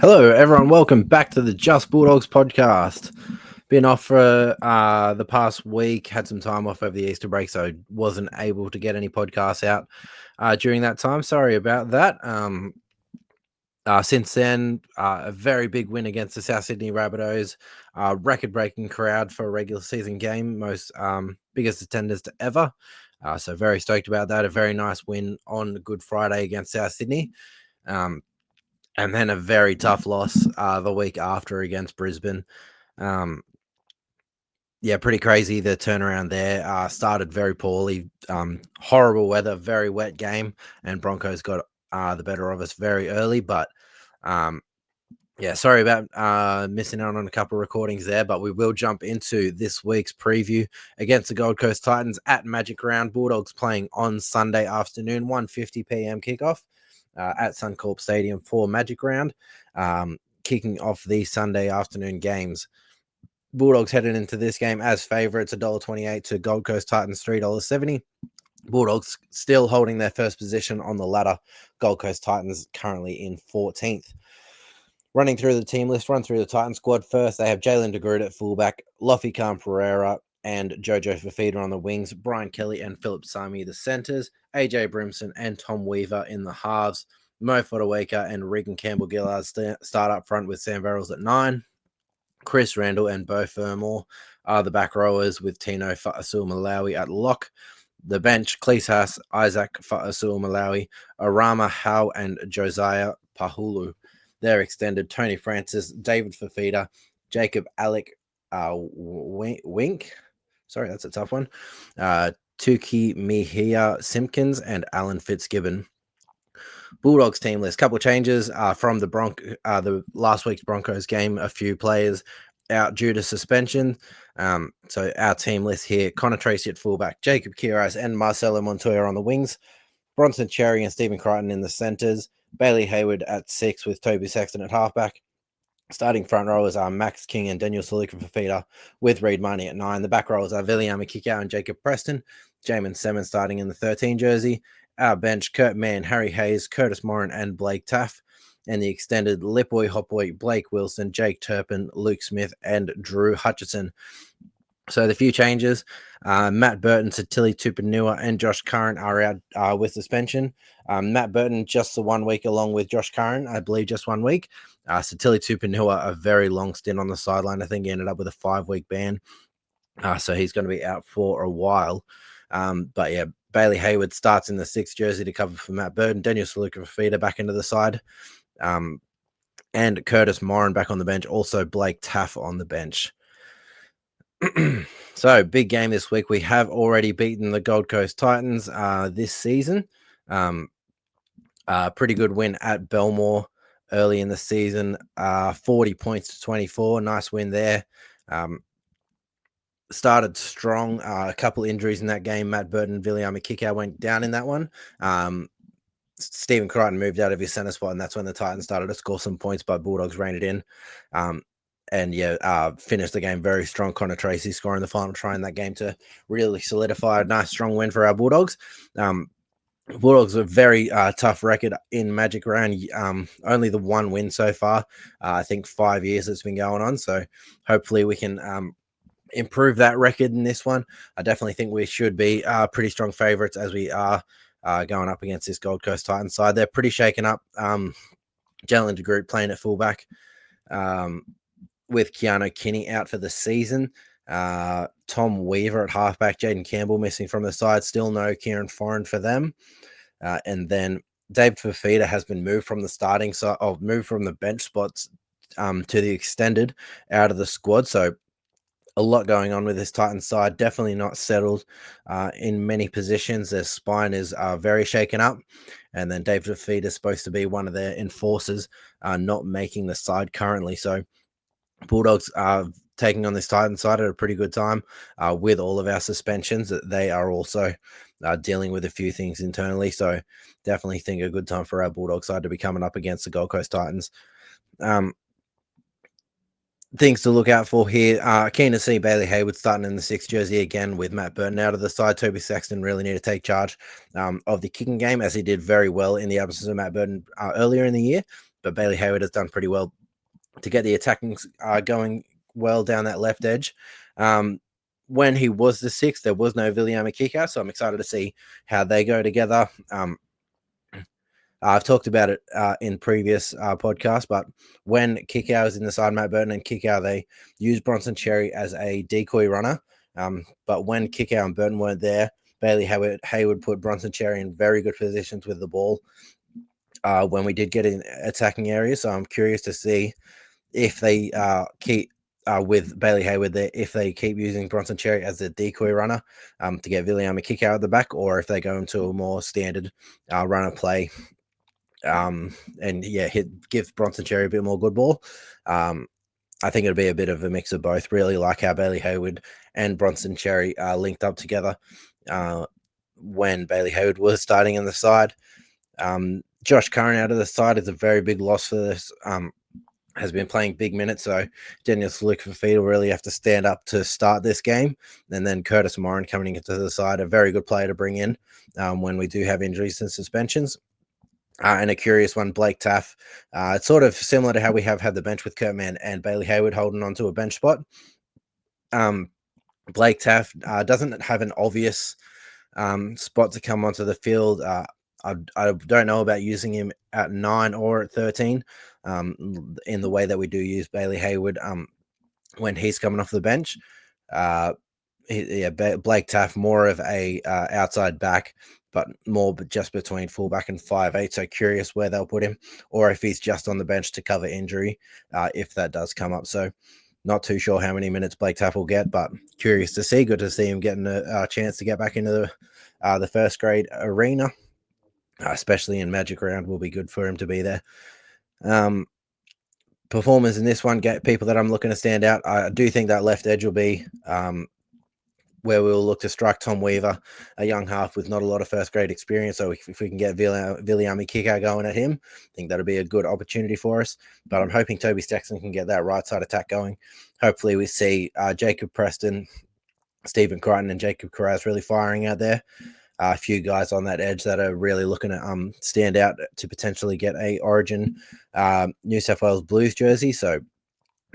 Hello, everyone. Welcome back to the Just Bulldogs podcast. Been off for the past week, had some time off over the Easter break, so wasn't able to get any podcasts out during that time. Sorry about that. Since then, a very big win against the South Sydney Rabbitohs, record-breaking crowd for a regular season game, most biggest attendance to ever. So very stoked about that. A very nice win on Good Friday against South Sydney. And then a very tough loss the week after against Brisbane. Pretty crazy. The turnaround there started very poorly. Horrible weather, very wet game, and Broncos got the better of us very early. But sorry about missing out on a couple of recordings there, but we will jump into this week's preview against the Gold Coast Titans at Magic Round. Bulldogs playing on Sunday afternoon, 1:50 p.m. kickoff. At Suncorp Stadium for Magic Round, kicking off the Sunday afternoon games. Bulldogs headed into this game as favourites, $1.28 to Gold Coast Titans, $3.70. Bulldogs still holding their first position on the ladder. Gold Coast Titans currently in 14th. Running through the team list, run through the Titans squad first. They have Jalen DeGroot at fullback, Lofi Khan Pereira and Jojo Fafita on the wings, Brian Kelly and Philip Sami the centres, AJ Brimson and Tom Weaver in the halves, Mo Fodawaker and Regan Campbell-Gillard start up front with Sam Verrills at 9. Chris Randall and Beau Fermor are the back rowers with Tino Fa'asul-Malawi at lock. The bench, Cleese Haas, Isaac Fa'asul-Malawi, Arama Howe and Josiah Pahulu. They're extended Tony Francis, David Fafita, Jacob Alec Wink. Sorry, that's a tough one. Tuki Mihia Simpkins and Alan Fitzgibbon. Bulldogs team list. Couple changes from the last week's Broncos game. A few players out due to suspension. So our team list here: Connor Tracy at fullback, Jacob Kirais and Marcelo Montoya on the wings, Bronson Cherry and Stephen Crichton in the centres, Bailey Hayward at 6 with Toby Sexton at halfback. Starting front rowers are Max King and Daniel Saluka Fafita with Reid Marnie at 9. The back rowers are Viliama Kikau and Jacob Preston. Jamin Semen starting in the 13 jersey. Our bench, Kurt Mann, Harry Hayes, Curtis Morin and Blake Taff. And the extended Lipboy, Hopboy, Blake Wilson, Jake Turpin, Luke Smith and Drew Hutchison. So the few changes, Matt Burton, Satili Tupanua and Josh Curran are out with suspension. Matt Burton just the 1 week along with Josh Curran, I believe just 1 week. Satili Tupanua, a very long stint on the sideline. I think he ended up with a 5-week ban. So he's going to be out for a while. But yeah, Bailey Hayward starts in the 6th jersey to cover for Matt Burton. Daniel Saluka Fafita back into the side. And Curtis Morin back on the bench. Also Blake Taff on the bench. So big game this week. We have already beaten the Gold Coast Titans this season. Pretty good win at Belmore early in the season. 40 points to 24. Nice win there. Started strong. A couple injuries in that game. Matt Burton, Viliama Kikau went down in that one. Stephen Crichton moved out of his center spot, and that's when the Titans started to score some points, but Bulldogs reined it in. Finished the game very strong. Connor Tracy scoring the final try in that game to really solidify a nice strong win for our Bulldogs. Bulldogs a very tough record in Magic Round. Only the 1 win so far. I think 5 years it's been going on. So hopefully we can improve that record in this one. I definitely think we should be pretty strong favourites as we are going up against this Gold Coast Titans side. They're pretty shaken up. Jalen DeGroot playing at fullback. With Keanu Kinney out for the season. Tom Weaver at halfback, Jaden Campbell missing from the side, still no Kieran Foran for them. And then David Fafita has been moved from the starting side, moved from the bench spots to the extended out of the squad. So a lot going on with this Titans side, definitely not settled in many positions. Their spine is very shaken up. And then David Fafita is supposed to be one of their enforcers, not making the side currently. So Bulldogs are taking on this Titan side at a pretty good time with all of our suspensions. They are also dealing with a few things internally. So definitely think a good time for our Bulldog side to be coming up against the Gold Coast Titans. Things to look out for here. Keen to see Bailey Hayward starting in the 6th jersey again with Matt Burton out of the side. Toby Sexton really need to take charge of the kicking game, as he did very well in the absence of Matt Burton earlier in the year. but Bailey Hayward has done pretty well to get the attacking going well down that left edge. When he was the sixth, there was no Viliame Kikau, so I'm excited to see how they go together. I've talked about it in previous podcasts, but when Kikau is in the side, Matt Burton and Kikau, they use Bronson Cherry as a decoy runner. But when Kikau and Burton weren't there, Bailey Hayward put Bronson Cherry in very good positions with the ball when we did get in attacking areas. So I'm curious to see if they keep with Bailey Hayward there, if they keep using Bronson Cherry as a decoy runner to get Viliame Kikau at the back, or if they go into a more standard runner play. And yeah, give Bronson Cherry a bit more good ball. I think it'll be a bit of a mix of both. Really like how Bailey Hayward and Bronson Cherry linked up together when Bailey Hayward was starting in the side. Josh Curran out of the side is a very big loss for this. Has been playing big minutes, so Daniel Saluk-Fafita will really have to stand up to start this game. And then Curtis Morin coming into the side, a very good player to bring in when we do have injuries and suspensions. And a curious one, Blake Taff. It's sort of similar to how we have had the bench with Kurtman and Bailey Hayward holding on to a bench spot. Blake Taff doesn't have an obvious spot to come onto the field. I don't know about using him at 9 or at 13 in the way that we do use Bailey Hayward when he's coming off the bench. Blake Taff, more of a outside back, but more just between fullback and 5'8". So curious where they'll put him, or if he's just on the bench to cover injury, if that does come up. So not too sure how many minutes Blake Taff will get, but curious to see. Good to see him getting a chance to get back into the first grade arena, especially in Magic Round. Will be good for him to be there. Performers in this one, get people that I'm looking to stand out. I do think that left edge will be where we'll look to strike Tom Weaver, a young half with not a lot of first grade experience. So if we can get Viliame Kikau going at him, I think that'll be a good opportunity for us. But I'm hoping Toby Stexton can get that right side attack going. Hopefully we see Jacob Preston, Stephen Crichton, and Jacob Carraz really firing out there. A few guys on that edge that are really looking to stand out to potentially get a Origin New South Wales Blues jersey. So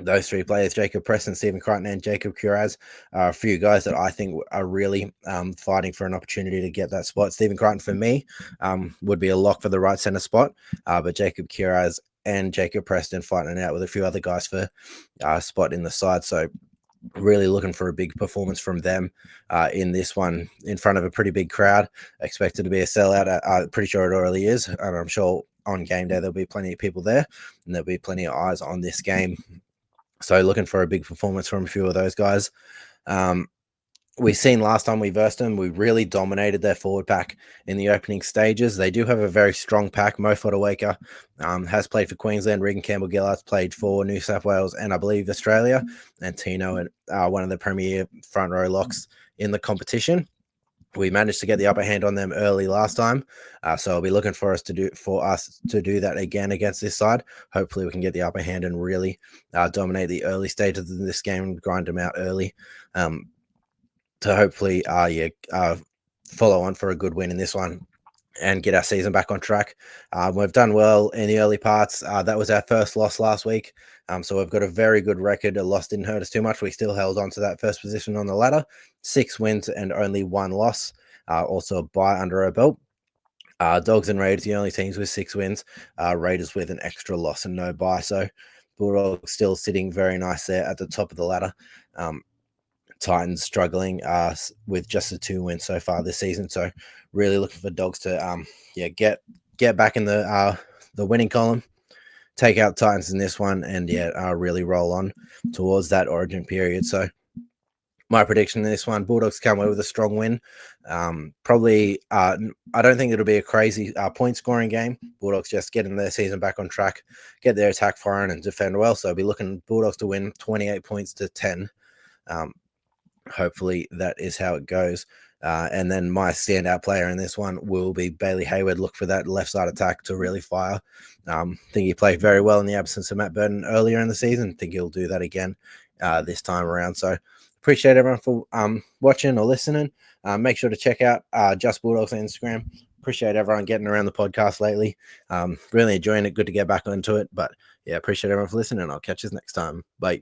those three players, Jacob Preston, Stephen Crichton, and Jacob Curaz, are a few guys that I think are really fighting for an opportunity to get that spot. Stephen Crichton, for me, would be a lock for the right centre spot, but Jacob Curaz and Jacob Preston fighting it out with a few other guys for a spot in the side. So really looking for a big performance from them in this one in front of a pretty big crowd. Expected to be a sellout. I'm pretty sure it already is, and I'm sure on game day there'll be plenty of people there, and there'll be plenty of eyes on this game. So looking for a big performance from a few of those guys. We've seen last time we versed them, we really dominated their forward pack in the opening stages. They do have a very strong pack. Mo Fodawaker has played for Queensland. Regan Campbell-Gillart's played for New South Wales and I believe Australia. And Tino, one of the premier front row locks in the competition. We managed to get the upper hand on them early last time, so I'll be looking for us to do that again against this side. Hopefully, we can get the upper hand and really dominate the early stages of this game and grind them out early. To hopefully, follow on for a good win in this one and get our season back on track. We've done well in the early parts. That was our first loss last week. So we've got a very good record. A loss didn't hurt us too much. We still held on to that first position on the ladder. 6 wins and only 1 loss. Also a bye under our belt. Dogs and Raiders, the only teams with 6 wins. Raiders with an extra loss and no bye. So Bulldogs still sitting very nice there at the top of the ladder. Titans struggling with just the 2 wins so far this season. So really looking for Dogs to get back in the winning column, take out Titans in this one, and really roll on towards that Origin period. So my prediction in this one, Bulldogs come away with a strong win. Probably, I don't think it'll be a crazy point scoring game. Bulldogs just getting their season back on track, get their attack firing and defend well. So I'll be looking Bulldogs to win 28 points to 10. Hopefully that is how it goes. And then my standout player in this one will be Bailey Hayward. Look for that left side attack to really fire. Think he played very well in the absence of Matt Burton earlier in the season. Think he'll do that again this time around. So appreciate everyone for watching or listening. Make sure to check out Just Bulldogs on Instagram. Appreciate everyone getting around the podcast lately. Really enjoying it. Good to get back into it. But yeah, appreciate everyone for listening. I'll catch you next time. Bye.